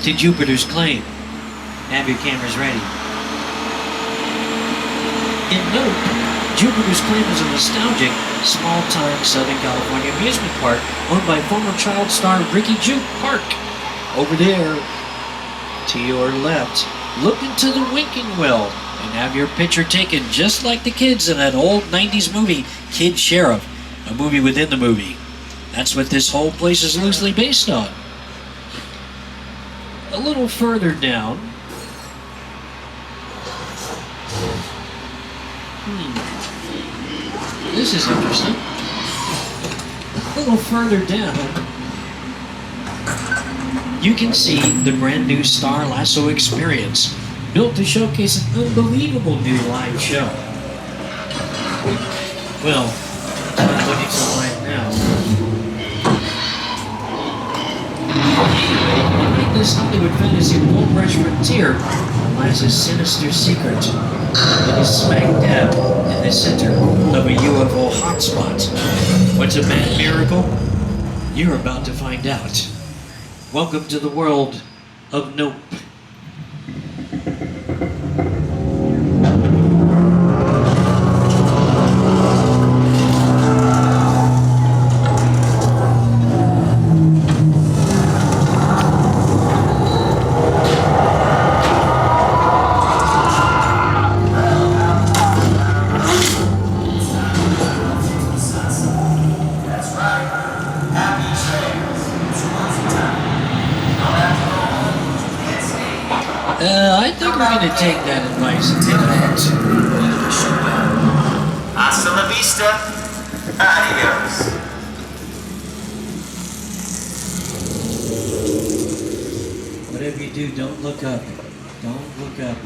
to Jupiter's claim. Have your cameras ready. In note, Jupiter's Claim is a nostalgic, small-time Southern California amusement park owned by former child star Ricky Juke Park. Over there, to your left, look into the winking well and have your picture taken just like the kids in that old 90s movie, Kid Sheriff, a movie within the movie. That's what this whole place is loosely based on. A little further down, this is interesting. A little further down, you can see the brand new Star Lasso experience, built to showcase an unbelievable new live show. Well, it's not looking so live now. Anyway, behind this Hollywood fantasy Wall Rush frontier lies a sinister secret. It is smack dab in the center of a UFO hotspot. What's a mad miracle? You're about to find out. Welcome to the world of Nope. I think we're going to take that advice and head out. Hasta la vista. Adios. Whatever you do, don't look up. Don't look up.